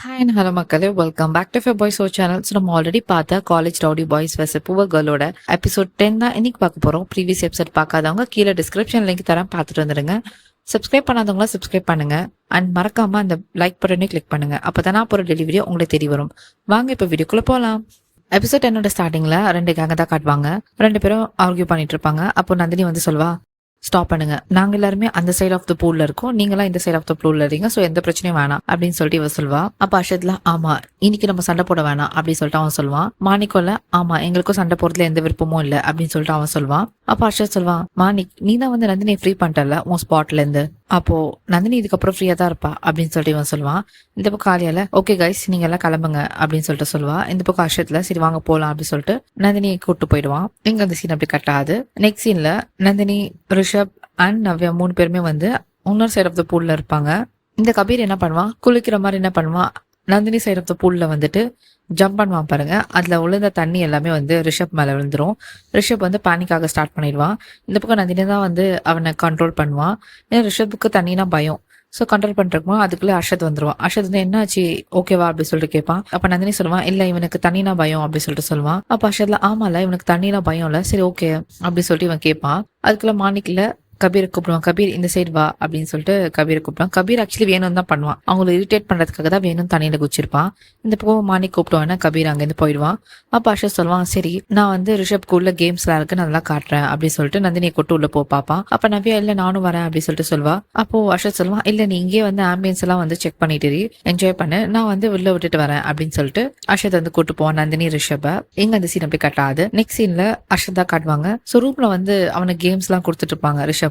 Hi and hello மக்களே, welcome back to fur boys channel. So நம்ம already பார்த்த college rowdy boys versus poor கேர்ளோட episode 10 தான் இன்னைக்கு பார்க்க போகிறோம். ப்ரீவியஸ் எபிசோட் பார்க்காதவங்க கீழே டிஸ்கிரிப்ஷன் லிங்க் தரேன், பார்த்துட்டு வந்துடுங்க. சப்ஸ்கிரைப் பண்ணாதவங்களா சப்ஸ்கிரைப் பண்ணுங்க அண்ட் மறக்காம அந்த லைக் பட்டனே கிளிக் பண்ணுங்க. அப்போ தான் நான் போகிற டெலிவரி உங்களுக்கு தெரிய வரும். வாங்க இப்போ வீடியோக்குள்ளே போகலாம். எபிசோட் என்னோட ஸ்டார்டிங்கில் 2 கேங்க தான் காட்டுவாங்க. 2 பேரும் ஆர்கியூ பண்ணிட்டு இருப்பாங்க. அப்போ நந்தினி வந்து சொல்வா, ஸ்டாப் பண்ணுங்க, நாங்க எல்லாருமே அந்த சைட் ஆஃப் த பூல்ல இருக்கோம், நீங்களாம் இந்த சைட் ஆஃப் த பூல்ல இருக்கீங்க, சோ எந்த பிரச்சனையும் வேணாம் அப்படின்னு சொல்லிட்டு இவ சொல்வா. அப்ப அர்ஷத்ல ஆமா இன்னைக்கு நம்ம சண்டை போட வேணாம் அப்படின்னு சொல்லிட்டு அவன் சொல்வான். மாணிக்கோல ஆமா எங்களுக்கும் சண்டை போடுறதுல எந்த விருப்பமும் இல்லை அப்படின்னு சொல்லிட்டு அவன் சொல்வான். அப்ப அர்ஷத் சொல்வான், மாணிக் நீ தான் வந்து நந்தினியை ஃப்ரீ பண்ணிட்டல உன் ஸ்பாட்ல இருந்து, அப்போ நந்தினி இதுக்கப்புறம் ஃப்ரீயா தான் இருப்பா அப்படின்னு சொல்லிட்டு இவன் சொல்லுவான். இந்த பக்கம் காலியால ஓகே கைஸ் நீங்க எல்லாம் கிளம்புங்க அப்படின்னு சொல்லிட்டு சொல்லுவா. இந்த பக்கம் அர்ஷத்ல சரி வாங்க போலாம் அப்படின்னு சொல்லிட்டு நந்தினியை கூட்டு போயிடுவான். இங்க அந்த சீன் அப்படி கட்டாது. நெக்ஸ்ட் சீன்ல நந்தினி, ரிஷப் அண்ட் நவ்யா 3 பேருமே வந்து இன்னொரு சைட் ஆஃப் த பூல்ல இருப்பாங்க. இந்த கபீர் என்ன பண்ணுவான், குளிக்கிற மாதிரி என்ன பண்ணுவான், நந்தினி சைட் ஆஃப் த பூல்ல வந்துட்டு ஜம்ப் பண்ணுவான் பாருங்க. அதுல விழுந்த தண்ணி எல்லாமே வந்து ரிஷப் மேல விழுந்துரும். ரிஷப் வந்து பேனிக்காக ஸ்டார்ட் பண்ணிடுவான். இந்த பக்கம் நந்தினி தான் வந்து அவனை கண்ட்ரோல் பண்ணுவான். ஏன்னா ரிஷப்புக்கு தண்ணினா பயம். ஸோ கண்ட்ரோல் பண்ணிருக்கோம். அதுக்குள்ளே அர்ஷத் வந்துருவான். அர்ஷத் வந்து என்னாச்சு ஓகேவா அப்படி சொல்லிட்டு கேட்பான். அப்ப நந்தினி சொல்லுவான், இல்ல இவனுக்கு தண்ணினா பயம் அப்படி சொல்லிட்டு சொல்லுவான். அப்ப அர்ஷத்ல ஆமால இவனுக்கு தண்ணினா பயம் இல்ல, சரி ஓகே அப்படி சொல்லிட்டு இவன் கேட்பான். அதுக்குள்ள மாணிக்கல கபீரை கூப்பிடுவான். கபீர் இந்த சைடு வா அப்படின்னு சொல்லிட்டு கபீரை கூப்பிடுவான். கபீர் ஆக்சுவலி வேணும் தான் பண்ணுவான், அவங்களை இரிட்டேட் பண்றதுக்காக தான் வேணும் தண்ணியில குச்சிருப்பான். இந்த பக்கம் மாணிக் கூப்பிடுவான்னா கபீர் அங்கேருந்து போயிடுவான். அப்ப அர்ஷத் சொல்லுவான், சரி நான் வந்து ரிஷப்க்கு உள்ள கேம்ஸ் எல்லாம் இருக்கு நான் அதெல்லாம் காட்டுறேன் அப்படின்னு சொல்லிட்டு நந்தினியை கொட்டு உள்ள பாப்பான். அப்ப நவ்யா இல்ல நானும் வரேன் அப்படின்னு சொல்லிட்டு சொல்வா. அப்போ அர்ஷத் சொல்லுவான், இல்ல நீ இங்கே வந்து ஆம்பியன்ஸ் எல்லாம் வந்து செக் பண்ணிட்டு என்ஜாய் பண்ணு, நான் வந்து உள்ள விட்டுட்டு வரேன் அப்படின்னு சொல்லிட்டு அர்ஷத் வந்து கூட்டு போவான் நந்தினி ரிஷப. இங்க அந்த சீன் அப்படி கட்டாது. நெக்ஸ்ட் சீன்ல அர்ஷத் தான் காட்டுவாங்க. ஸோ ரூம்ல வந்து அவனுக்கு கேம்ஸ் எல்லாம் கொடுத்துட்டு இருப்பாங்க ரிஷப்க்கு.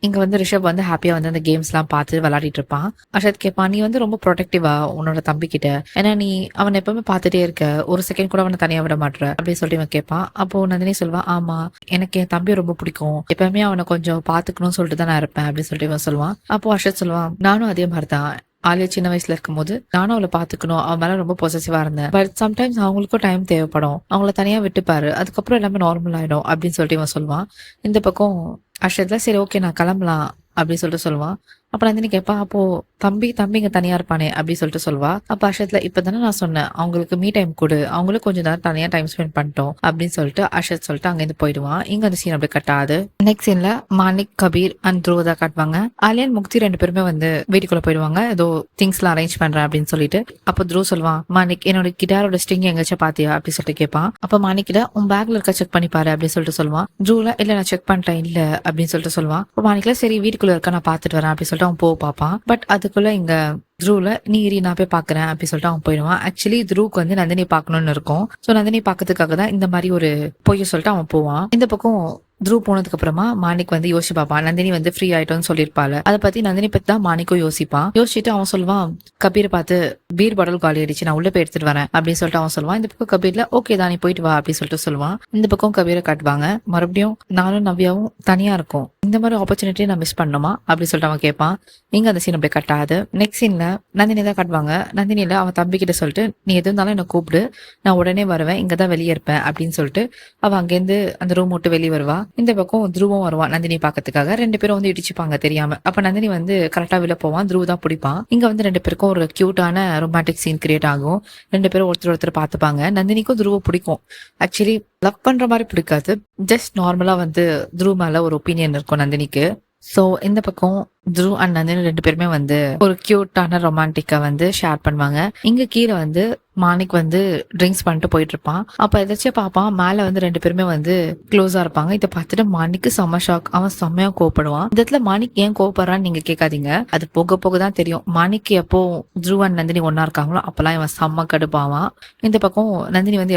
இங்க வந்து ரிஷப் வந்து ஹாப்பியா வந்து அந்த கேம்ஸ் எல்லாம் பார்த்து விளையாடிட்டு இருப்பான். அர்ஷத் கேட்பான், நீ வந்து ரொம்ப ப்ரொடெக்டிவா உன்னோட தம்பி கிட்ட, ஏன்னா நீ அவனை எப்பவுமே பார்த்துட்டே இருக்க, ஒரு செகண்ட் கூட அவனை தனியா விட மாட்டேற அப்படின்னு சொல்லி இவன் கேட்பான். அப்போ நந்தினி சொல்வான், ஆமா எனக்கு என் தம்பி ரொம்ப பிடிக்கும், எப்பவுமே அவனை கொஞ்சம் பாத்துக்கணும்னு சொல்லிட்டு தான் நான் இருப்பேன் அப்படின்னு சொல்லிட்டு இவன் சொல்லுவான். அப்போ அர்ஷத் சொல்லுவான், நானும் அதே மாதிரிதான், ஆலியா சின்ன வயசுல இருக்கும்போது நானும் அவளை பாத்துக்கணும், அவன் மேல ரொம்ப பொசசிவா இருந்தேன், பட் சம்டைம்ஸ் அவங்களுக்கும் டைம் தேவைப்படும், அவங்கள தனியா விட்டுப்பாரு, அதுக்கப்புறம் எல்லாமே நார்மல் ஆயிடும் அப்படின்னு சொல்லிட்டு இவன் சொல்லுவான். இந்த பக்கம் அர்ஷத்ல சரி ஓகே நான் கிளம்பலாம் அப்படின்னு சொல்லிட்டு சொல்லுவான். அப்ப நந்தினி கேட்பா, அப்போ தம்பி இங்க தனியா இருப்பானே அப்படின்னு சொல்லிட்டு சொல்வா. அப்ப அர்ஷத்ல இப்பதானே நான் சொன்னேன் அவங்களுக்கு மீ டைம் கொடு, அவங்களும் கொஞ்சம் நேரம் தனியா டைம் ஸ்பெண்ட் பண்ணிட்டோம் அப்படின்னு சொல்லிட்டு அர்ஷத் சொல்லிட்டு அங்கிருந்து போயிடுவான். இங்க அந்த சீன் அப்படி கட்டாது. நெக்ஸ்ட் சீன்ல மாணிக், கபீர் அண்ட் த்ருவ் தான் காட்டுவாங்க. ஆலியன், முக்தி 2 பேருமே வந்து வீட்டுக்குள்ள போயிடுவாங்க, ஏதோ திங்ஸ் எல்லாம் அரேஞ்ச் பண்றேன் அப்படின்னு சொல்லிட்டு. அப்போ த்ருவ் சொல்லுவான், மாணிக் என்னோட கிட்டாரோட ஸ்ட்ரிங் எங்கேயாச்சும் பாத்தியா அப்படின்னு சொல்லிட்டு கேட்பான். அப்ப மாணிக்கிட்ட உன் பேக்ல இருக்க செக் பண்ணி பாரு அப்படின்னு சொல்லிட்டு சொல்லுவான். த்ருவ்ல இல்ல நான் செக் பண்ணிட்டேன் இல்ல அப்படின்னு சொல்லிட்டு சொல்லுவான். அப்ப மாணிக்ல சரி வீட்டுக்குள்ள இருக்க நான் பாத்துட்டு வரேன் அப்படின்னு சொல்லிட்டு அவன் பாப்பான். பட் அதுக்குள்ள இங்க த்ருவ்ல நீ நான் போய் பாக்குறேன் அப்படின்னு சொல்லிட்டு அவன் போயிடுவான். ஆக்சுவலி த்ருவுக்கு வந்து நந்தினி பாக்கணும்னு இருக்கும். சோ நந்தினி பாக்கிறதுக்காக தான் இந்த மாதிரி ஒரு பொய்ய சொல்லிட்டு அவன் போவான். இந்த பக்கம் த்ருவ் போனதுக்கு அப்புறமா மாணிக் வந்து யோசிச்சு பார்ப்பான், நந்தினி வந்து ஃப்ரீ ஆயிட்டோம்னு சொல்லியிருப்பாள், அதை பத்தி நந்தினி பத்தி தான் மாணிக்கும் யோசிப்பான். யோசிச்சுட்டு அவன் சொல்லுவான், கபீரை பார்த்து பீர் பாட்டில் காலி ஆயிடுச்சு நான் உள்ள போய் எடுத்துட்டு வரேன் அப்படின்னு சொல்லிட்டு அவன் சொல்லுவான். இந்த பக்கம் கபீர்ல ஓகே தான் நீ போயிட்டு வா அப்படின்னு சொல்லிட்டு சொல்லுவான். இந்த பக்கம் கபீரை காட்டுவாங்க. மறுபடியும் நானும் நவ்யாவும் தனியா இருக்கும், இந்த மாதிரி ஆப்பர்ச்சுனிட்டியை நான் மிஸ் பண்ணணுமா அப்படின்னு சொல்லிட்டு அவன் கேட்பான். இங்க அந்த சீன் அப்படியே கட்டாது. நெக்ஸ்ட் சீன்ல நந்தினி தான் காட்டுவாங்க. நந்தினியில அவன் தம்பி கிட்ட சொல்லிட்டு நீ எது இருந்தாலும் என்ன கூப்பிடு, நான் உடனே வருவேன், இங்கதான் வெளியே இருப்பேன் அப்படின்னு சொல்லிட்டு அவன் அங்கேருந்து அந்த ரூம் விட்டு வெளியே வருவா. இந்த பக்கம் த்ருவும் வருவான் நந்தினி பாக்கிறதுக்காக. 2 பேரும் வந்து இடிச்சுப்பாங்க தெரியாம. அப்ப நந்தினி வந்து கரெக்டா வெளில போவான், த்ருவ் தான் பிடிப்பான். இங்க வந்து 2 பேருக்கும் ஒரு கியூட்டான ரொமான்டிக் சீன் கிரியேட் ஆகும். 2 பேரும் ஒருத்தர் பாத்துப்பாங்க. நந்தினிக்கும் த்ருவ பிடிக்கும். ஆக்சுவலி லவ் பண்ற மாதிரி பிடிக்காது, ஜஸ்ட் நார்மலா வந்து த்ருவ் மேல ஒரு ஒப்பீனியன் இருக்கும் நந்தினிக்கு. சோ இந்த பக்கம் த்ருவ் அண்ட் நந்தினி 2 பேருமே வந்து ஒரு கியூட்டான ரொமான்டிக்கா வந்து ஷேர் பண்ணுவாங்க. இங்க கீழே வந்து மாணிக் வந்து ட்ரிங்க்ஸ் பண்ணிட்டு போயிட்டு இருப்பான். அப்ப எதாச்சும் பாப்பான் மேல வந்து 2 பேருமே வந்து க்ளோஸா இருப்பாங்க. இதை பார்த்துட்டு மாணிக்கு செம்ம ஷாக், அவன் செம்மையா கோவப்படுவான். இந்த இடத்துல மாணிக் ஏன் கோவப்படுறான்னு நீங்க கேட்காதீங்க, அது போக போக தான் தெரியும். மாணிக் எப்போ த்ருவ் அண்ட் நந்தினி ஒன்னா இருக்காங்களோ அப்பெல்லாம் இவன் செம்ம கடுப்பாவான். இந்த பக்கம் நந்தினி வந்து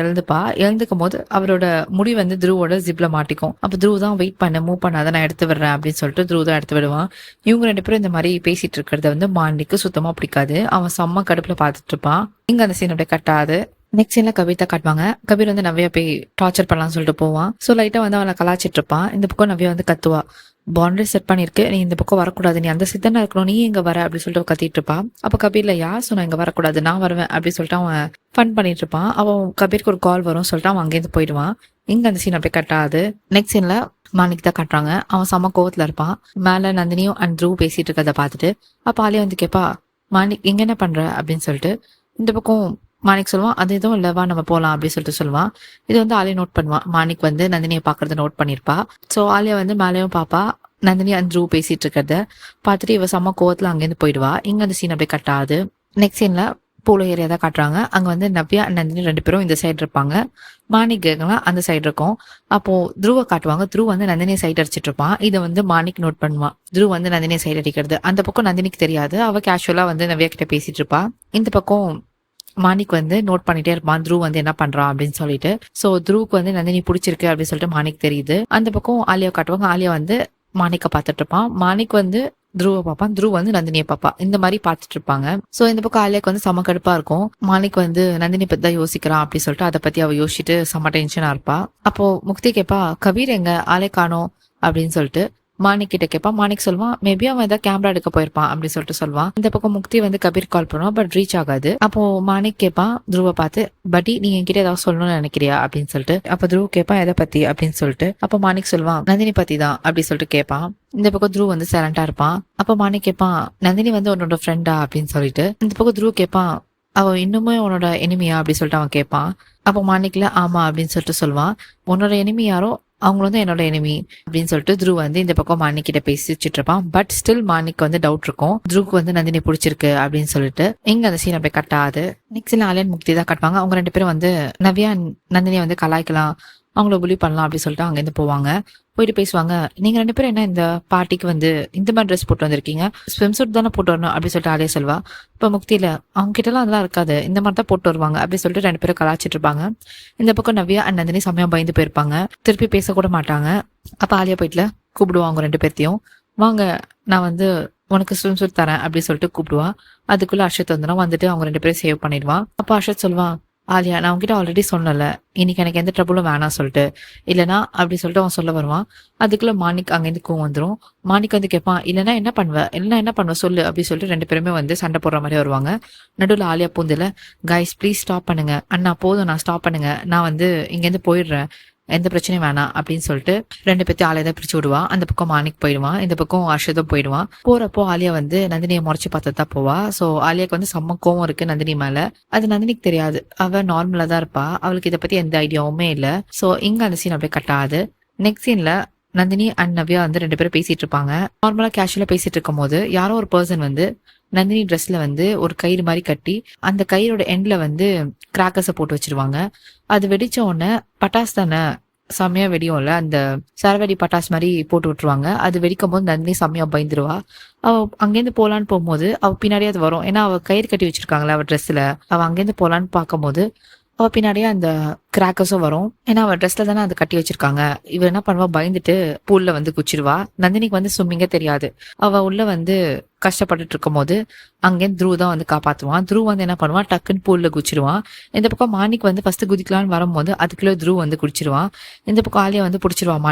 எழுந்துக்கும் போது அவரோட முடி வந்து த்ருவோட ஜிப்ல மாட்டிக்கும். அப்ப த்ருவ் தான் வெயிட் பண்ண மூவ் பண்ணாத நான் எடுத்து விடுறேன் அப்படின்னு சொல்லிட்டு த்ருவ் தான் எடுத்து விடுவான். இவங்க 2 பேரும் இந்த மாதிரி பேசிட்டு இருக்கிறத வந்து மாணிக்கு சுத்தமா பிடிக்காது. அவன் செம்ம கடுப்புல பாத்துட்டு இருப்பான். இங்க அந்த சீன் அப்படியே கட்டாது. நெக்ஸ்ட் சீன்ல கவிதா காட்டுவாங்க. கபீர் வந்து நவ்யா போய் டார்ச்சர் பண்ணலாம்னு சொல்லிட்டு போவான். சோ லைட்டா வந்து அவனை கலாச்சிட்டு இருப்பான். இந்த பக்கம் நவ்யா வந்து கத்துவா, பவுண்டரி செட் பண்ணிருக்கு, நீ இந்த பக்கம் வரக்கூடாது, நீ அந்த சித்தனா இருக்கணும், நீ இங்க வர அப்படின்னு சொல்லிட்டு கத்திட்டு இருப்பான். அப்ப கபீர்ல யார் சொன்னா இங்க வரக்கூடாது, நான் வருவேன் அப்படின்னு சொல்லிட்டு அவன் ஃபன் பண்ணிட்டு இருப்பான். அவன் கபீருக்கு ஒரு கால் வரும் சொல்லிட்டு அவன் அங்கேருந்து போயிடுவான். இங்க அந்த சீன் அப்படியே கட்டாது. நெக்ஸ்ட் சீன்ல மாணிக் தான் காட்டுறாங்க. அவன் செம்ம கோவத்துல இருப்பான். மேல நந்தினியும் அண்ட் த்ருவ் பேசிட்டு இருக்கத பாத்துட்டு அப்ப ஆலியா வந்து கேப்பா, மாணிக் இங்க என்ன பண்ற அப்படின்னு சொல்லிட்டு. இந்த பக்கம் மாணிக் சொல்லுவான் அது எதுவும் இல்லவா நம்ம போலாம் அப்படின்னு சொல்லிட்டு சொல்லுவான். இது வந்து ஆலியா நோட் பண்ணுவான். மாணிக் வந்து நந்தினியை பாக்குறத நோட் பண்ணிருப்பா. சோ ஆலியா வந்து மேலேயும் பாப்பா நந்தினி அந்த த்ருவ் பேசிட்டு இருக்கிறத பார்த்துட்டு இவ செம்ம கோவத்துல அங்கேருந்து போயிடுவா. இங்க அந்த சீன் அப்படியே கட் ஆகுது. நெக்ஸ்ட் சீன்ல போலோ ஏரியா தான் காட்டுறாங்க. அங்க வந்து நவ்யா நந்தினி 2 பேரும் இந்த சைடு இருப்பாங்க. மாணிக் அந்த சைடு இருக்கும். அப்போ த்ருவ காட்டுவாங்க. த்ருவ் வந்து நந்தினியை சைட் அடிச்சிட்டு இருப்பான். இதை வந்து மாணிக் நோட் பண்ணுவான். த்ருவ் வந்து நந்தினியை சைட் அடிக்கிறது. அந்த பக்கம் நந்தினிக்கு தெரியாது. அவ கேஷுவலா வந்து நவ்யா கிட்ட பேசிட்டு இருப்பா. இந்த பக்கம் மாணிக் வந்து நோட் பண்ணிட்டே இருப்பான் த்ருவ் வந்து என்ன பண்றான் அப்படின்னு சொல்லிட்டு. சோ த்ருவுக்கு வந்து நந்தினி பிடிச்சிருக்கு அப்படின்னு சொல்லிட்டு மாணிக் தெரியுது. அந்த பக்கம் ஆலியா காட்டுவாங்க. ஆலியா வந்து மாணிக்க பாத்துட்டு இருப்பான். மாணிக் வந்து த்ருவ பார்ப்பான். த்ருவ் வந்து நந்தினியை பார்ப்பா. இந்த மாதிரி பாத்துட்டு இருப்பாங்க. சோ இந்த பக்கம் ஆலியாக்கு வந்து செம கடுப்பா இருக்கும். மாணிக் வந்து நந்தினி பத்தி தான் யோசிக்கிறான் அப்படின்னு சொல்லிட்டு அதை பத்தி அவ யோசிச்சுட்டு செம டென்ஷனா இருப்பா. அப்போ முக்தி கேப்பா கபீர் எங்க ஆளே காணோம் அப்படின்னு சொல்லிட்டு மாணிக் கிட்ட கேட்பான். மாணிக் சொல்லுவான் மேபி அவன் ஏதாவது கேமரா எடுக்க போயிருப்பான் அப்படின்னு சொல்லிட்டு சொல்லுவான். இந்த பக்கம் முக்தி வந்து கபீர் கால் பண்ணுவான். பட் ரீச் ஆகாது. அப்போ மாணிக் கேட்பான் த்ருவ பார்த்து பட்டி நீ என்கிட்ட ஏதாவது சொல்லணும்னு நினைக்கிறியா அப்படின்னு சொல்லிட்டு. அப்ப த்ருவ் கேட்பான் எதை பத்தி அப்படின்னு சொல்லிட்டு. அப்ப மாணிக் சொல்லுவான் நந்தினி பத்தி தான் அப்படின்னு சொல்லிட்டு கேட்பான். இந்த பக்கம் த்ருவ் வந்து சைலண்டா இருப்பான். அப்ப மாணிக் கேட்பான் நந்தினி வந்து உன்னோட ஃப்ரெண்டா அப்படின்னு சொல்லிட்டு. இந்த பக்கம் த்ருவ் கேட்பான் அவ இன்னுமே உன்னோட எனிமியா அப்படின்னு சொல்லிட்டு அவன் கேட்பான். அப்போ மாணிக்ல ஆமா அப்படின்னு சொல்லிட்டு சொல்லுவான். உன்னோட எனிமி யாரோ அவங்க வந்து என்னோட எனிமி அப்படின்னு சொல்லிட்டு த்ருவ் வந்து இந்த பக்கம் மாணிக் கிட்ட பேசிச்சுட்டு இருப்பான். பட் ஸ்டில் மாணிக் வந்து டவுட் இருக்கும் த்ருவுக்கு வந்து நந்தினி பிடிச்சிருக்கு அப்படின்னு சொல்லிட்டு. இங்க அந்த சீன் அப்படியே கட் ஆகுது. நெக்ஸ்ட் ஆலியன் முக்தி தான் கட்டுவாங்க. அவங்க 2 பேரும் வந்து நவ்யா நந்தினியை வந்து கலாய்க்கலாம் அவங்கள புலி பண்ணலாம் அப்படின்னு சொல்லிட்டு அங்க இருந்து போவாங்க. போயிட்டு பேசுவாங்க. நீங்க 2 பேரும் என்ன இந்த பார்ட்டிக்கு வந்து இந்த மாதிரி ட்ரெஸ் போட்டு வந்திருக்கீங்க ஸ்விம் சூட் தானே போட்டு வரணும் அப்படின்னு சொல்லிட்டு ஆலியா சொல்வா. இப்ப முக்தியில அவங்க கிட்ட எல்லாம் அதெல்லாம் இருக்காது இந்த மாதிரி தான் போட்டு வருவாங்க அப்படின்னு சொல்லிட்டு 2 பேரும் கலாச்சிட்டு இருப்பாங்க. இந்த பக்கம் நவ்யா அண்ட் நந்தினி செம்மையா பயந்து போயிருப்பாங்க. திருப்பி பேசக்கூட மாட்டாங்க. அப்ப ஆலியா போயிட்டுல கூப்பிடுவாங்க அவங்க 2 பேர்த்தையும். வாங்க நான் வந்து உனக்கு ஸ்விம் சூட் தரேன் அப்படின்னு சொல்லிட்டு கூப்பிடுவா. அதுக்குள்ள அர்ஷத் வந்துட்டு அவங்க 2 பேரும் சேவ் பண்ணிடுவான். அப்ப அர்ஷத் சொல்லுவான் ஆலியா நான் உங்ககிட்ட ஆல்ரெடி சொன்னல இன்னைக்கு எனக்கு எந்த ட்ரபுளும் வேணாம் சொல்லிட்டு இல்லனா அப்படி சொல்லிட்டு அவன் சொல்ல வருவான். அதுக்குள்ள மாணிக் அங்கேருந்து கோவம் வந்துடும். மாணிக் வந்து கேட்பான் இல்லைன்னா என்ன பண்ணுவ சொல்லு அப்படின்னு சொல்லிட்டு 2 பேருமே வந்து சண்டை போடுற மாதிரி வருவாங்க. நடுவில் ஆலியா பூந்துல கைஸ் ப்ளீஸ் ஸ்டாப் பண்ணுங்க அண்ணா போதும் நான் ஸ்டாப் பண்ணுங்க நான் வந்து இங்கேருந்து போயிடுறேன் எந்த பிரச்சனையும் வேணாம் அப்படின்னு சொல்லிட்டு 2 பேர்த்தையும் ஆலியா தான் பிரிச்சு விடுவான். அந்த பக்கம் மாணிக் போயிடுவான். இந்த பக்கம் அர்ஷதும் போயிடுவான். போறப்போ ஆலியா வந்து நந்தினியை முறைச்சு பார்த்துட்டு தான் போவா. சோ ஆலியாக்கு வந்து செம்ம கோவம் இருக்கு நந்தினி மேல. அது நந்தினிக்கு தெரியாது. அவ நார்மலா தான் இருப்பா. அவளுக்கு இதை பத்தி எந்த ஐடியாவுமே இல்ல. சோ இங்க அந்த சீன் அப்படியே கட் ஆகுது. நெக்ஸ்ட் சீன்ல நந்தினி அண்ட் நவ்யா வந்து 2 பேரும் பேசிட்டு இருப்பாங்க. நார்மலா கேஷுவலா பேசிட்டு இருக்கும் போது யாரோ ஒரு பர்சன் வந்து நந்தினி ட்ரெஸ்ல வந்து ஒரு கயிறு மாதிரி கட்டி அந்த கயிறோட எண்ட்ல வந்து கிராக்கர்ஸை போட்டு வச்சிருவாங்க. அது வெடிச்ச உடனே பட்டாஸ் தானே செம்மையா வெடியும்ல அந்த சரவெடி பட்டாஸ் மாதிரி போட்டு விட்டுருவாங்க. அது வெடிக்கும் போது நந்தினி செம்மையா பயந்துருவா. அவ அங்கேருந்து போலான்னு போகும்போது அவ பின்னாடியே அது வரும். ஏன்னா அவ கயிறு கட்டி வச்சிருக்காங்களா அவ ட்ரெஸ்ல. அவ அங்கேருந்து போலான்னு பார்க்கும்போது அவ பின்னாடியே அந்த கிராக்கர்ஸும் வரும். ஏன்னா அவ ட்ரெஸ்ல தானே அது கட்டி வச்சிருக்காங்க. இவ என்ன பண்ணுவா பயந்துட்டு பூல்ல வந்து குச்சிருவா. நந்தினிக்கு வந்து ஸ்விம்மிங்கே தெரியாது. அவ உள்ள வந்து கஷ்டப்பட்டுட்டு இருக்கும் போது அங்கே த்ருவ் தான் வந்து காப்பாத்துவான். த்ருவ் வந்து என்ன பண்ணுவான் டக்குன்னு பூல்ல குச்சிருவான். இந்த பக்கம் மாணிக் வந்து ஃபர்ஸ்ட் குதிக்கலான்னு வரும்போது அதுக்குள்ள த்ருவ் வந்து குடிச்சிருவான். இந்த பக்கம் ஆலியா வந்து பிடிச்சிருவான்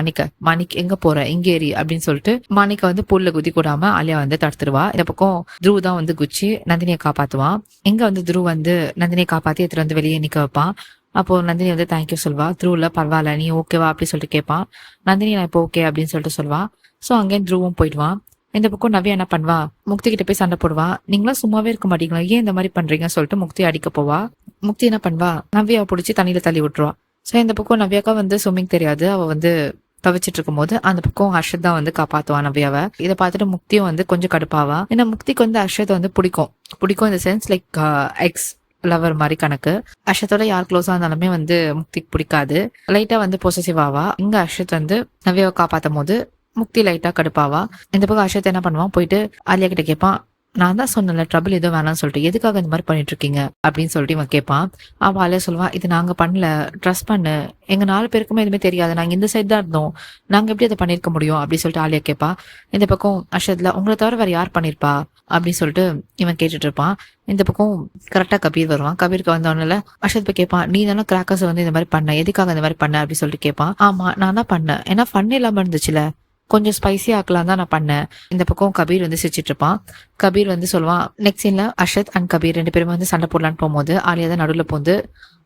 மாணிக் எங்க போற இங்க ஏறி அப்படின்னு சொல்லிட்டு மாணிக்க வந்து பூல்ல குதி கூடாம ஆலியா வந்து தடுத்துருவா. இந்த பக்கம் த்ருவ் தான் வந்து குச்சி நந்தினியை காப்பாத்துவான். இங்க வந்து த்ருவ் வந்து நந்தினியை காப்பாத்தி எடுத்துட்டு வந்து வெளியே நிக்க வைப்பான். அப்போ நந்தினி வந்து தேங்க்யூ சொல்வா. த்ருவ்ல பரவாயில்ல நீ ஓகேவா அப்படி சொல்லிட்டு கேட்பான். நந்தினி நான் இப்போ ஓகே அப்படின்னு சொல்லிட்டு சொல்வா. சோ அங்கே த்ருவும் போயிடுவான். இந்த பக்கம் நவ்யா என்ன பண்ணுவா முக்தி கிட்ட போய் சண்டை போடுவா. நீங்களாம் சும்மாவே இருக்க மாட்டீங்களா ஏன் இந்த மாதிரி பண்றீங்கன்னு சொல்லிட்டு முக்தி அடிக்க போவா. முக்தி என்ன பண்ணுவா நவ்யாவை பிடிச்சி தண்ணியில தள்ளி விட்டுருவா. சோ இந்த பக்கம் நவ்யாக்கா வந்து ஸ்விம்மிங் தெரியாது. அவ வந்து தவிச்சிட்டு இருக்கும் போது அந்த பக்கம் ஹர்ஷத் தான் வந்து காப்பாத்துவான் நவ்யாவை. இதை பார்த்துட்டு முக்தியும் வந்து கொஞ்சம் கடுப்பாவா. ஏன்னா முக்திக்கு வந்து ஹர்ஷத் வந்து பிடிக்கும் இந்த சென்ஸ் லைக் எக்ஸ் லவர் மாதிரி கணக்கு. அர்ஷத்தோட யார் க்ளோஸா இருந்தாலுமே வந்து முக்திக்கு பிடிக்காது. லைட்டா வந்து பொசசிவ் ஆவா. இங்க அர்ஷத் வந்து நவ்யாவை காப்பாத்தும் போது முக்தி லைட்டா கடுப்பாவா. இந்த பக்கம் அர்ஷத் என்ன பண்ணுவான் போயிட்டு ஆலியா கிட்ட கேட்பான் நான் தான் சொன்னல ட்ரபிள் எதுவும் வேணாம்னு சொல்லிட்டு எதுக்காக இந்த மாதிரி பண்ணிட்டு இருக்கீங்க அப்படின்னு சொல்லிட்டு இவன் கேட்பான். அவன் ஆலியா சொல்லுவான் இது நாங்க பண்ணல ட்ரஸ்ட் பண்ணு எங்க 4 பேருக்குமே எதுவுமே தெரியாது நாங்க இந்த சைட் தான் இருந்தோம் நாங்க எப்படி அதை பண்ணிருக்க முடியும் அப்படின்னு சொல்லிட்டு ஆலியா கேட்பா. இந்த பக்கம் அர்ஷத்ல உங்களை தவிர வேற யார் பண்ணிருப்பா அப்படின்னு சொல்லிட்டு இவன் கேட்டுட்டு இருப்பான். இந்த பக்கம் கரெக்டா கபீர் வருவான். கபீருக்கு வந்தவனால அர்ஷத் போய் கேட்பான் நீ தானே கிராக்கர்ஸ் வந்து இந்த மாதிரி பண்ண எதுக்காக இந்த மாதிரி பண்ண அப்படின்னு சொல்லிட்டு கேட்பான். ஆமா நான் தான் பண்ணேன் ஏன்னா ஃபன் இல்லாம இருந்துச்சுல கொஞ்சம் ஸ்பைசி ஆக்கலாம் தான் நான் பண்ணேன். இந்த பக்கம் கபீர் வந்து சிரிச்சிட்டு இருப்பான். கபீர் வந்து சொல்லுவான். நெக்ஸ்ட் சீன்ல அர்ஷத் அண்ட் கபீர் 2 பேரும் வந்து சண்டை போடலான்னு போகும்போது ஆலியா தான் நடுவில் போந்து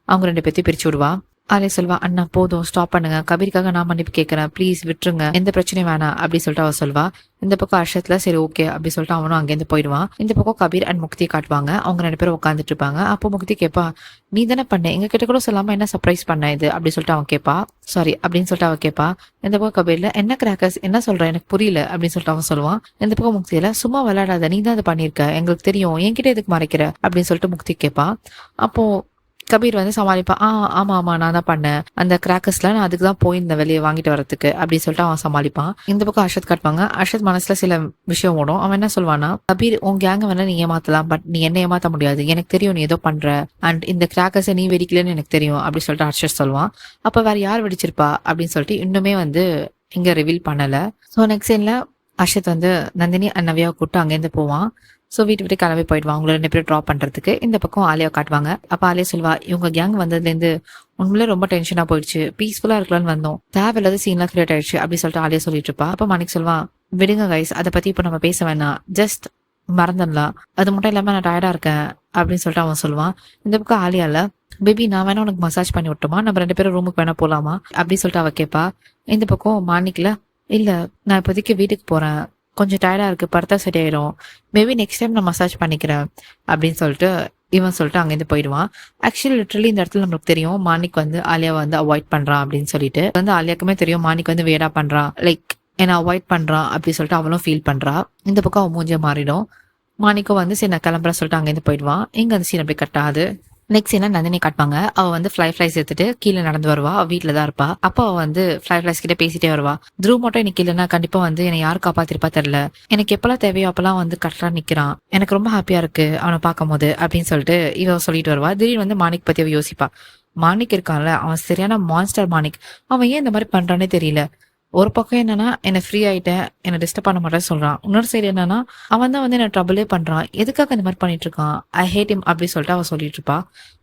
அவங்க 2 பேர்த்தையும் பிரிச்சு விடுவா. ஆலியா சொல்வா, அண்ணா போதும் ஸ்டாப் பண்ணுங்க, கபீருக்காக நான் மன்னிப்பு கேட்கறேன், ப்ளீஸ் விட்டுருங்க, எந்த பிரச்சனையும் வேணாம் அப்படி சொல்லிட்டு அவ சொல்வா. இந்த பக்கம் ஹர்ஷத்ல சரி ஓகே அப்படி சொல்லிட்டு அவனும் அங்கேருந்து போயிடுவான். இந்த பக்கம் கபீர் அண்ட் முக்தியை காட்டுவாங்க. அவங்க 2 பேரும் உட்காந்துட்டு இருப்பாங்க. அப்போ முக்தி கேட்பா, நீ தானே பண்ண, எங்க கிட்ட கூட சொல்லாம என்ன சர்ப்ரைஸ் பண்ண இது அப்படி சொல்லிட்டு அவன் கேட்பா. சாரி அப்படின்னு சொல்லிட்டு அவ கேட்பா. இந்த பக்கம் கபீர்ல என்ன கிராக்கர்ஸ், என்ன சொல்ற எனக்கு புரியல அப்படின்னு சொல்லிட்டு அவன் சொல்லுவான். இந்த பக்கம் முக்தியில சும்மா விளையாடாத, நீ தான் அதை பண்ணிருக்க, எங்களுக்கு தெரியும், என்கிட்ட எதுக்கு மறைக்கிற அப்படின்னு சொல்லிட்டு முக்தி கேட்பா. அப்போ கபீர் வந்து சமாளிப்பான். ஆமா ஆமா நான் தான் பண்ணேன், அந்த கிராக்கர்ஸ்ல நான் அதுக்கு தான் போயிருந்தேன் வெளியே வாங்கிட்டு வரதுக்கு அப்படின்னு சொல்லிட்டு அவன் சமாளிப்பான். இந்த பக்கம் அர்ஷத் காட்டுவாங்க. அர்ஷத் மனசுல சில விஷயம் ஓடும். அவன் என்ன சொல்வானா, கபீர் உன் கேங்க வேணா நீ ஏமாத்தலாம், பட் நீ என்ன ஏமாத்த முடியாது, எனக்கு தெரியும் நீ ஏதோ பண்ற, அண்ட் இந்த கிராக்கர்ஸை நீ வெடிக்கலன்னு எனக்கு தெரியும் அப்படி சொல்லிட்டு அர்ஷத் சொல்லுவான். அப்ப வேற யார் வெடிச்சிருப்பா அப்படின்னு சொல்லிட்டு இன்னுமே வந்து இங்க ரிவீல் பண்ணல. ஸோ நெக்ஸ்ட் சீன்ல அர்ஷத் வந்து நந்தினி அண்ணவியாவை கூப்பிட்டு அங்கேருந்து போவான். ஸோ வீட்டு விட்டு கிளம்பி போயிடுவான் அவங்கள 2 பேரும் ட்ராப் பண்றதுக்கு. இந்த பக்கம் ஆலியா காட்டுவாங்க. அப்ப ஆலியா சொல்வா, இவங்க கேங் வந்ததுலேருந்து உண்மையிலே ரொம்ப டென்ஷனா போயிடுச்சு, பீஸ்ஃபுல்லா இருக்கலாம்னு வந்தோம், தேவையில்லாத சீன்லாம் கிரியேட் ஆயிடுச்சு அப்படி சொல்லிட்டு ஆலியா சொல்லிட்டு இருப்பா. அப்ப மாணிக் சொல்வான், விடுங்க கைஸ், அதை பத்தி இப்ப நம்ம பேச வேணாம், ஜஸ்ட் மறந்துடலாம், அது மட்டும் இல்லாம நான் டயர்டா இருக்கேன் அப்படின்னு சொல்லிட்டு அவன் சொல்லுவான். இந்த பக்கம் ஆலியால, பேபி நான் வேணா உனக்கு மசாஜ் பண்ணி விட்டுமா, நம்ம 2 பேரும் ரூமுக்கு வேணா போலாமா அப்படின்னு சொல்லிட்டு அவ கேட்பா. இந்த பக்கம் மாணிக்ல, இல்ல நான் இப்போதைக்கு வீட்டுக்கு போறேன், கொஞ்சம் டயர்டா இருக்கு, படுத்தா சரியாயிரும், மேபி நெக்ஸ்ட் டைம் நான் மசாஜ் பண்ணிக்கிறேன் அப்படின்னு சொல்லிட்டு இவன் சொல்லிட்டு அங்கேருந்து போயிடுவான். ஆக்சுவலி லிட்டரலி இந்த இடத்துல நம்மளுக்கு தெரியும் மாணிக் வந்து ஆலியாவை வந்து அவாய்ட் பண்றான் அப்படின்னு சொல்லிட்டு. வந்து ஆலியாக்குமே தெரியும் மாணிக் வந்து வேடா பண்றான், லைக் என்ன அவாய்ட் பண்றான் அப்படி சொல்லிட்டு அவளும் ஃபீல் பண்றா. இந்த பக்கம் அவன் மூஞ்சிய மாறிடும். மாணிக்கும் வந்து சரி நான் கிளம்புறேன் சொல்லிட்டு அங்கேருந்து போயிடுவான். இங்க அந்த சீன் அப்படி கட் ஆகுது. நெக்ஸ்ட் என்ன நந்தினி காட்டுவாங்க. அவ வந்து ஃபிளைஸ் எடுத்துட்டு கீழே நடந்து வருவா. அவ வீட்டுல தான் இருப்பா. அப்ப அவ வந்து ஃபிளைஸ் கிட்ட பேசிட்டே வருவா. த்ரூ மட்டும் இன்னைக்கு இல்லைன்னா கண்டிப்பா வந்து என்னை யாரு காப்பாத்திருப்பா தெரியல, எனக்கு எப்பெல்லாம் தேவையோ அப்பெல்லாம் வந்து கரெக்டா நிக்கிறான், எனக்கு ரொம்ப ஹாப்பியா இருக்கு அவனை பார்க்கும் போது அப்படின்னு சொல்லிட்டு இவ சொல்லிட்டு வருவா. திடீர்னு வந்து மாணிக் பத்தி அவ யோசிப்பா. மாணிக் இருக்கான்ல, அவன் சரியான மான்ஸ்டர் மாணிக், அவன் ஏன் இந்த மாதிரி பண்றானே தெரியல. ஒரு பக்கம் என்னன்னா என்ன ஃப்ரீ ஆயிட்டேன், என்ன டிஸ்டர்ப் பண்ண மாட்டேன்னு சொல்றான். இன்னொரு சைடு என்னன்னா அவன் தான் வந்து என்ன ட்ரபிளே பண்றான், எதுக்காக இந்த மாதிரி பண்ணிட்டு இருக்கான், ஐ ஹேட் ஹிம் அப்படி சொல்லிட்டு அவ சொல்லிட்டு இருப்பா.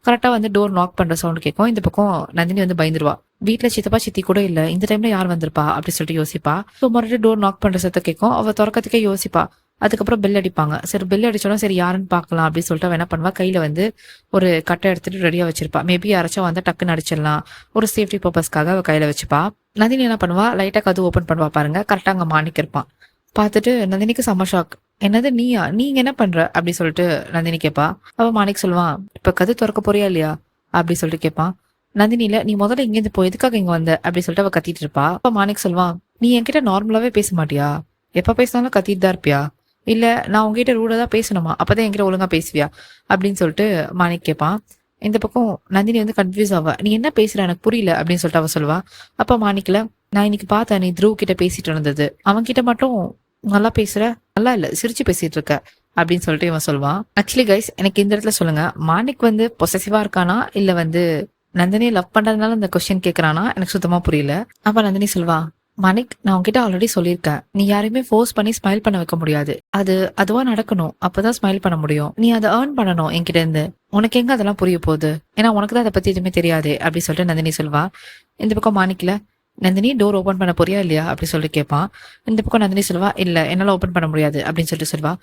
கரெக்டா வந்து டோர் நாக் பண்ற சவுண்ட் கேட்கும். இந்த பக்கம் நந்தினி வந்து பயந்துருவா. வீட்டுல சித்தப்பா சித்தி கூட இல்ல, இந்த டைம்ல யார் வந்திருப்பா அப்படி சொல்லிட்டு யோசிப்பா. ஸோ மறுபடியும் டோர் நாக் பண்ற சத்தம் கேட்கும். அவ திறக்கத்துக்கே யோசிப்பா. அதுக்கப்புறம் பெல் அடிப்பாங்க. சரி பெல் அடிச்சோன்னா சரி யாருன்னு பாக்கலாம் அப்படின்னு சொல்லிட்டு அவ என்ன பண்ணுவா, கையில வந்து ஒரு கட்டை எடுத்துட்டு ரெடியா வச்சிருப்பா. மேபி யாராச்சும் வந்தா டக்குன்னு அடிச்சிடலாம், ஒரு சேஃப்டி பர்பஸ்க்காக அவ கையில வச்சுப்பா. நந்தினி என்ன பண்ணுவா, லைட்டா கதவு ஓபன் பண்ணுவா பாருங்க. கரெக்டா அங்க மாணிக் இருப்பான். பார்த்துட்டு நந்தினிக்கு செம்ம ஷாக். என்னது நீயா, நீங்க என்ன பண்ற அப்படி சொல்லிட்டு நந்தினி கேட்பா. அவ மாணிக் சொல்லுவான், இப்ப கதவு திறக்க போறியா இல்லையா அப்படி சொல்லிட்டு கேட்பான். நந்தினில, நீ முதல்ல இங்கேருந்து போ, எதுக்காக இங்க வந்த அப்படி சொல்லிட்டு அவ கத்திட்டு இருப்பா. அப்ப மாணிக் சொல்லுவான், நீ என்கிட்ட நார்மலாவே பேச மாட்டியா, எப்ப பேசினாலும் கத்திட்டு தான் இருப்பியா, இல்ல நான் உங்ககிட்ட ரூடா தான் பேசணுமா, அப்பதான் என்கிட்ட ஒழுங்கா பேசுவியா அப்படின்னு சொல்லிட்டு மாணிக் கேட்பான். இந்த பக்கம் நந்தினி வந்து கன்ஃபியூஸ் ஆவா. நீ என்ன பேசுற எனக்கு புரியல அப்படின்னு சொல்லிட்டு அவ சொல்லுவா. அப்ப மாணிக்கல, நான் இன்னைக்கு பார்த்தேன் நீ த்ரூ கிட்ட பேசிட்டு இருந்தது, அவன் கிட்ட மட்டும் நல்லா பேசுற, நல்லா இல்ல சிரிச்சு பேசிட்டு இருக்க அப்படின்னு சொல்லிட்டு இவன் சொல்லுவான். ஆக்சுவலி கைஸ் எனக்கு இந்த இடத்துல சொல்லுங்க, மாணிக் வந்து பொசசிவா இருக்கானா இல்ல வந்து நந்தினியை லவ் பண்றதுனால இந்த கொஸ்டின் கேக்குறானா எனக்கு சுத்தமா புரியல. அப்ப நந்தினி சொல்வா, மாணிக் நான் உன்கிட்ட ஆல்ரெடி சொல்லியிருக்கேன், நீ யாரையுமே ஃபோர்ஸ் பண்ணி ஸ்மைல் பண்ண வைக்க முடியாது, அது அதுவா நடக்கணும், அப்பதான் ஸ்மைல் பண்ண முடியும், நீ அதை ஏர்ன் பண்ணணும் என்கிட்ட இருந்து, உனக்கு எங்க அதெல்லாம் புரிய போகுது, ஏன்னா உனக்கு தான் அதை பத்தி எதுவுமே தெரியாது அப்படி சொல்லிட்டு நந்தினி சொல்வா. இந்த பக்கம் மாணிக்கல, நந்தினி டோர் ஓபன் பண்ண போறியா இல்லையா அப்படி சொல்லிட்டு கேட்பான். இந்த பக்கம் நந்தினி சொல்வா, இல்ல என்னால ஓபன் பண்ண முடியாது அப்படின்னு சொல்லிட்டு சொல்வா.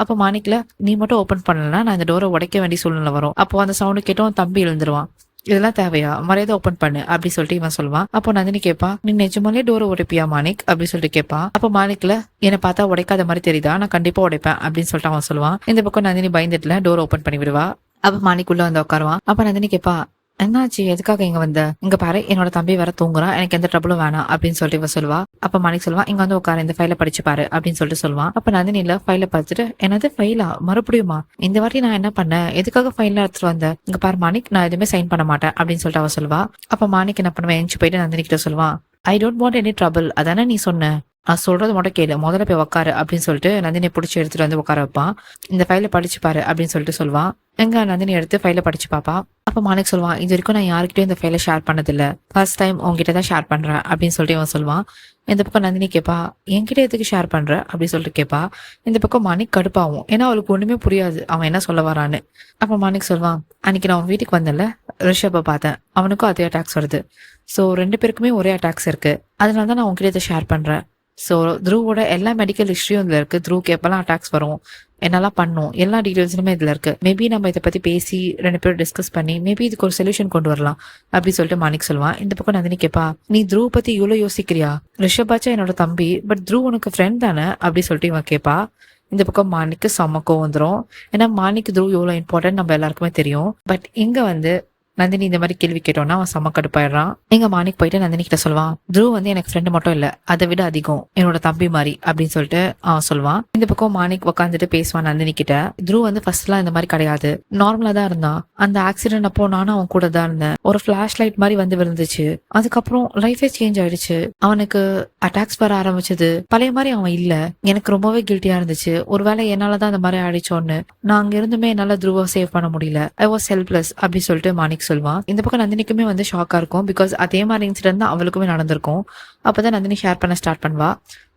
அப்ப மாணிக்கல, நீ மட்டும் ஓபன் பண்ணலன்னா நான் இந்த டோரை உடைக்க வேண்டிய சூழ்நிலை வரும், அப்போ அந்த சவுண்டு கேட்டோம் தம்பி எழுந்துருவான், இதெல்லாம் தேவையா, மரியாதை ஓபன் பண்ணு அப்படி சொல்லிட்டு இவன் சொல்லுவான். அப்போ நந்தினி கேட்பா, நீ நிஜமாலே டோரை உடைப்பியா மாணிக் அப்படி சொல்லிட்டு கேட்பான். அப்ப மாணிக்ல, என்னை பார்த்தா உடைக்காத மாதிரி தெரியுதா, நான் கண்டிப்பா உடைப்பேன் அப்படின்னு சொல்லிட்டு அவன் சொல்லுவான். இந்த பக்கம் நந்தினி பயந்துட்டுல டோர் ஓபன் பண்ணி விடுவா. அப்ப மாணிக் உள்ள வந்து உட்காருவான். அப்ப நந்தினி கேட்பா, என்னாச்சு எதுக்காக இங்க வந்த, இங்க பாரு என்னோட தம்பி வேற தூங்குறான், எனக்கு எந்த ட்ரபிளும் வேணாம் அப்படின்னு சொல்லிட்டு இவ சொல்லுவா. அப்ப மாணிக் சொல்லுவா, இங்க வந்து உட்கார, இந்த ஃபைல படிச்சு பாரு அப்படின்னு சொல்லிட்டு சொல்லுவான். அப்ப நந்தினில ஃபைல பார்த்துட்டு, என்னது ஃபைலா மறுபடியுமா, இந்த வாட்டி நான் என்ன பண்ணேன், எதுக்காக ஃபைல எடுத்துட்டு வந்த, இங்க பாரு மாணிக் நான் எதுவுமே சைன் பண்ண மாட்டேன் அப்படின்னு சொல்லிட்டு அவ சொல்லுவா. அப்ப மாணிக் என்ன பண்ணுவேன், எஞ்சி போயிட்டு நந்தினி கிட்ட சொல்லுவான், I don't want any trouble, அதானே நீ சொன்ன, நான் சொல்றது மட்டும் கேளு, முதல்ல போய் உட்காரு அப்படின்னு சொல்லிட்டு நந்தினியை பிடிச்சி எடுத்துட்டு வந்து உட்கார வைப்பான். இந்த ஃபைல படிச்சு பாரு அப்படின்னு சொல்லிட்டு சொல்லுவான். எங்க நந்தினி எடுத்து ஃபைல படிச்சு பாப்பா. அப்ப மாணிக் சொல்லுவான், இது வரைக்கும் நான் யாருக்கிட்டையும் இந்த ஃபைலை ஷேர் பண்ணதில்ல, ஃபர்ஸ்ட் டைம் உங்ககிட்ட தான் ஷேர் பண்றேன் அப்படின்னு சொல்லிட்டு அவன் சொல்லுவான். இந்த பக்கம் நந்தினி கேட்பா, என்கிட்ட எதுக்கு ஷேர் பண்ற அப்படின்னு சொல்லிட்டு கேட்பா. இந்த பக்கம் மாணிக் கடுப்பாகும், ஏன்னா அவளுக்கு ஒண்ணுமே புரியாது அவன் என்ன சொல்ல வரான்னு. அப்ப மாணிக் சொல்லுவான், அன்னைக்கு நான் வீட்டுக்கு வந்தேன்ல, ரிஷபை பார்த்தேன், அவனுக்கும் அதே அட்டாக்ஸ் வருது, ஸோ 2 பேருக்குமே ஒரே அட்டாக்ஸ் இருக்கு, அதனால தான் நான் உங்ககிட்ட இதை ஷேர் பண்றேன். ஸோ த்ரூவோட எல்லா மெடிக்கல் ஹிஸ்ட்ரியும் இதுல இருக்கு, த்ரூக்கு எப்பெல்லாம் அட்டாக்ஸ் வரும், என்னெல்லாம் பண்ணும் எல்லா டீடைல்ஸுமே இதுல இருக்கு. மேபி நம்ம இதை பத்தி பேசி 2 பேரும் டிஸ்கஸ் பண்ணி மேபி இதுக்கு ஒரு சொல்யூஷன் கொண்டு வரலாம் அப்படி சொல்லிட்டு மாணிக் சொல்லுவான். இந்த பக்கம் நந்தினி கேப்பா, நீ த்ருவ் பத்தி இவ்வளவு யோசிக்கிறியா? ரிஷபாச்சா என்னோட தம்பி, பட் த்ருவ் உனக்கு ஃப்ரெண்ட் தானே அப்படி சொல்லிட்டு இவன் கேப்பா. இந்த பக்கம் மாணிக்கு செம்ம கோவம் வந்துடும். ஏன்னா மாணிக்கு த்ருவ் எவ்வளவு இம்பார்ட்டன்ட் நம்ம எல்லாருக்குமே தெரியும். பட் இங்க வந்து நந்தினி இந்த மாதிரி கேள்வி கேட்டோம்னா அவன் செம்ம கடுப்பாயிடுறான். எங்க மாணிக் போயிட்டு நந்தினி கிட்ட சொல்லுவான், த்ருவ் வந்து எனக்கு ஃப்ரெண்டு மட்டும் இல்ல, அதை விட அதிகம் என்னோட தம்பி மாதிரி அப்படின்னு சொல்லிட்டு அவன் சொல்லுவான். இந்த பக்கம் மாணிக் உட்காந்துட்டு பேசுவான் நந்தினி கிட்ட. த்ருவ் வந்து ஃபர்ஸ்ட்லாம் இந்த மாதிரி கிடையாது, நார்மலா தான் இருந்தான். அந்த ஆக்சிடென்ட் அப்போ நானும் அவன் கூட தான் இருந்தேன். ஒரு ஃபிளாஷ் லைட் மாதிரி வந்து விழுந்துச்சு. அதுக்கப்புறம் லைஃபே சேஞ்ச் ஆயிடுச்சு. அவனுக்கு அட்டாக்ஸ் வர ஆரம்பிச்சது. பழைய மாதிரி அவன் இல்ல. எனக்கு ரொம்பவே கில்ட்டியா இருந்துச்சு. ஒருவேளை என்னாலதான் அந்த மாதிரி ஆயிடுச்சோன்னு. நான் அங்க இருந்துமே என்னால த்ருவ சேவ் பண்ண முடியல. ஐ வாஸ் ஹெல்ப்லெஸ் அப்படி சொல்லிட்டு மாணிக் சொல்லுவான். இந்த பக்கம் நந்தினிக்குமே வந்து ஷாக்கா இருக்கும். பிகாஸ் அதே மாதிரி இன்சிடென்ட் தான் அவளுக்குமே நடந்திருக்கும். அப்பதான் நந்தினி ஷேர் பண்ண ஸ்டார்ட் பண்ணுவா.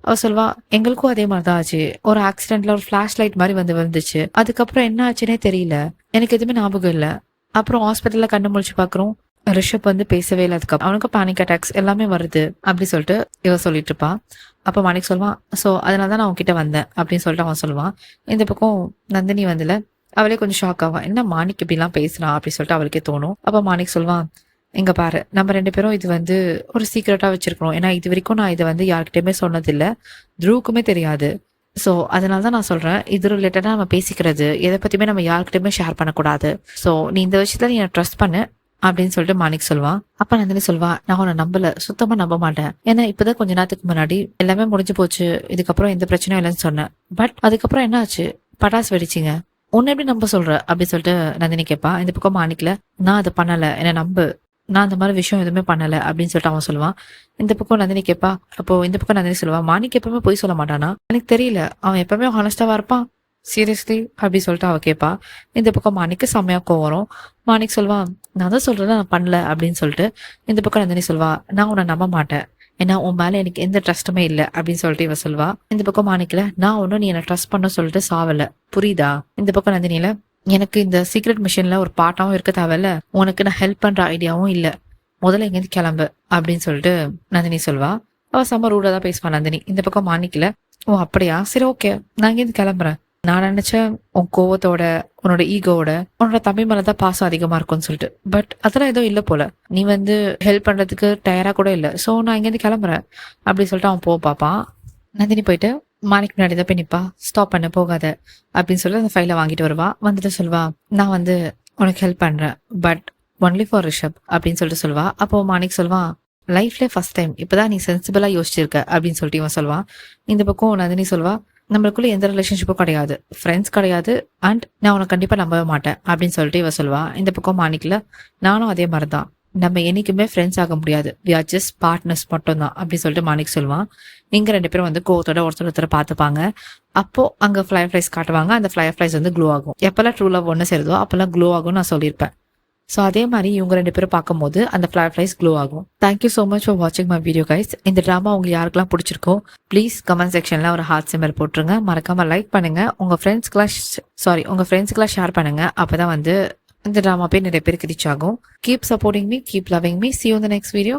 அவ சொல்வா, எங்களுக்கும் அதே மாதிரிதான் ஆச்சு. ஒரு ஆக்சிடென்ட்ல ஒரு ஃபிளாஷ் லைட் மாதிரி வந்து வந்துச்சு. அதுக்கப்புறம் என்ன ஆச்சுன்னே தெரியல. எனக்கு எதுவுமே ஞாபகம் இல்ல. அப்புறம் ஹாஸ்பிட்டல்ல கண்ணு முழிச்சு பாக்குறோம், ரிஷப் வந்து பேசவே இல்லை. அதுக்கப்புறம் அவனுக்கு பேனிக் அட்டாக்ஸ் எல்லாமே வருது அப்படி சொல்லிட்டு இவ சொல்லிட்டு இருப்பா. அப்ப மாணிக் சொல்லுவான், சோ அதனாலதான் நான் உன்கிட்ட வந்தேன் அப்படின்னு சொல்லிட்டு அவன் சொல்லுவான். இந்த பக்கம் நந்தினி வந்துல அவளே கொஞ்சம் ஷாக் ஆவா. என்ன மாணிக் இப்படி எல்லாம் பேசுறான் அப்படின்னு சொல்லிட்டு அவளுக்கே தோணும். அப்ப மாணிக் சொல்லுவான், எங்க பாரு, நம்ம 2 பேரும் இது வந்து ஒரு சீக்கிரட்டா வச்சிருக்கணும். ஏன்னா இது வரைக்கும் நான் இதை வந்து யார்கிட்டயுமே சொன்னதில்லை, த்ருவுக்குமே தெரியாது. ஸோ அதனாலதான் நான் சொல்றேன், இது ரிலேட்டடா நம்ம பேசிக்கிறது எதை பத்தியுமே நம்ம யார்கிட்டயுமே ஷேர் பண்ணக்கூடாது. ஸோ நீ இந்த விஷயத்துல நீ ட்ரஸ்ட் பண்ணு அப்படின்னு சொல்லிட்டு மாணிக் சொல்லுவான். அப்ப நந்தினி சொல்வா, நான் உன்னை நம்பல, சுத்தமா நம்ப மாட்டேன். ஏன்னா இப்பதான் கொஞ்ச நேரத்துக்கு முன்னாடி எல்லாமே முடிஞ்சு போச்சு, இதுக்கப்புறம் எந்த பிரச்சனையும் இல்லைன்னு சொன்னேன். பட் அதுக்கப்புறம் என்ன ஆச்சு? பட்டாசு வெடிச்சிங்க. உன்னை எப்படி நம்ப சொல்ற அப்படி சொல்லிட்டு நந்தினி கேட்பா. இந்த பக்கம் மாணிக்கல, நான் அதை பண்ணல, என்ன நம்பு, நான் அந்த மாதிரி விஷயம் எதுவுமே பண்ணல அப்படின்னு சொல்லிட்டு அவன் சொல்லுவான். இந்த பக்கம் நந்தினி கேட்பா. அப்போ இந்த பக்கம் நந்தினி சொல்லுவா, மாணிக் எப்பவுமே போய் சொல்ல மாட்டானா? எனக்கு தெரியல, அவன் எப்பவுமே ஹானஸ்டாவா இருப்பான், சீரியஸ்லி அப்படி சொல்லிட்டு அவ கேட்பா. இந்த பக்கம் மாணிக்கு செம்மையா கோவம் வரும். மாணிக் சொல்வான், நான் தான் சொல்றேன் நான் பண்ணல அப்படின்னு சொல்லிட்டு. இந்த பக்கம் நந்தினி சொல்வா, நான் உன்னை நம்ப மாட்டேன், ஏன்னா உன் மேல எனக்கு எந்த ட்ரஸ்ட்டுமே இல்லை அப்படின்னு சொல்லிட்டு இவ சொல்வா. இந்த பக்கம் மாணிக்கல, நான் ஒன்னும் நீ என்ன ட்ரஸ்ட் பண்ண சொல்லிட்டு சாவல, புரியுதா? இந்த பக்கம் நந்தினியில, எனக்கு இந்த சீக்ரெட் மிஷின்ல ஒரு பார்ட்டாவும் இருக்க தேவையில்ல, உனக்கு நான் ஹெல்ப் பண்ற ஐடியாவும் இல்ல, முதல்ல இங்கேருந்து கிளம்பு அப்படின்னு சொல்லிட்டு நந்தினி சொல்வா. அவ செம்ம ரூடா தான் பேசுவான் நந்தினி. இந்த பக்கம் மாணிக்கல, ஓ அப்படியா, சரி ஓகே, நான் இங்கேருந்து கிளம்புறேன். நான் நினைச்சேன் உன் கோவத்தோட உன்னோட ஈகோட உன்னோட தம்பி மேலதான் பாசம் அதிகமா இருக்கும்னு சொல்லிட்டு. பட் அதெல்லாம் எதுவும் இல்ல போல, நீ வந்து ஹெல்ப் பண்றதுக்கு தயாரா கூட இல்ல. சோ நான் இங்கேருந்து கிளம்புறேன் அப்படி சொல்லிட்டு அவன் பாப்பான். நந்தினி போயிட்டு மாணிக் முன்னாடி தான் போய் நிப்பா. ஸ்டாப் பண்ண, போகாத அப்படின்னு சொல்லி அந்த ஃபைலை வாங்கிட்டு வருவா. வந்துட்டு சொல்வா, நான் வந்து உனக்கு ஹெல்ப் பண்றேன், பட் ஒன்லி ஃபார் ரிஷப் அப்படின்னு சொல்லிட்டு சொல்வா. அப்போ மாணிக் சொல்வான், லைஃப்ல ஃபர்ஸ்ட் டைம் இப்பதான் நீ சென்சிபிளா யோசிச்சிருக்க அப்படின்னு சொல்லிட்டு இவன் சொல்வான். இந்த பக்கம் நந்தினி சொல்வா, நம்மளுக்குள்ள எந்த ரிலேஷன்ஷிப்பும் கிடையாது, ஃப்ரெண்ட்ஸ் கிடையாது, அண்ட் நான் உனக்கு கண்டிப்பா நம்பவே மாட்டேன் அப்படின்னு சொல்லிட்டு இவ சொல்வா. இந்த பக்கம் மாணிக்கல, நானும் அதே மாதிரிதான், நம்ம என்னைக்குமே ஃப்ரெண்ட்ஸ் ஆக முடியாது, we are just பார்ட்னர்ஸ் மட்டும் தான் அப்படி சொல்லிட்டு மாணிக் சொல்லுவான். இங்க 2 பேரும் வந்து கோவத்தோட ஒருத்தர் பார்த்துப்பாங்க. அப்போ அங்க ஃபிளை ஃபிளைஸ் காட்டுவாங்க. அந்த ஃபிளை ஃபிளைஸ் வந்து க்ளோ ஆகும். எப்பெல்லாம் ட்ரூ லவ் ஒன்று சேருதோ அப்பெல்லாம் க்ளோ ஆகும் நான் சொல்லியிருப்பேன். ஸோ அதே மாதிரி இவங்க 2 பேரும் பார்க்கும்போது அந்த ஃபிளை ஃபிளைஸ் க்ளோ ஆகும். தேங்க்யூ ஸோ மச் ஃபார் வாட்சிங் மை வீடியோ கைஸ். இந்த ட்ராமா உங்களுக்கு யாருக்கெல்லாம் பிடிச்சிருக்கோ ப்ளீஸ் கமெண்ட் செக்ஷன்ல ஒரு ஹார்ட் சிம்பல் போட்டுருங்க. மறக்காம லைக் பண்ணுங்க. உங்க ஃப்ரெண்ட்ஸ்க்குலாம் ஷேர் பண்ணுங்க. அப்பதான் வந்து இந்த ட்ராமா பேர் நிறைய பேருக்கு ரீச் ஆகும். Keep supporting me, keep loving me. See you in the next video.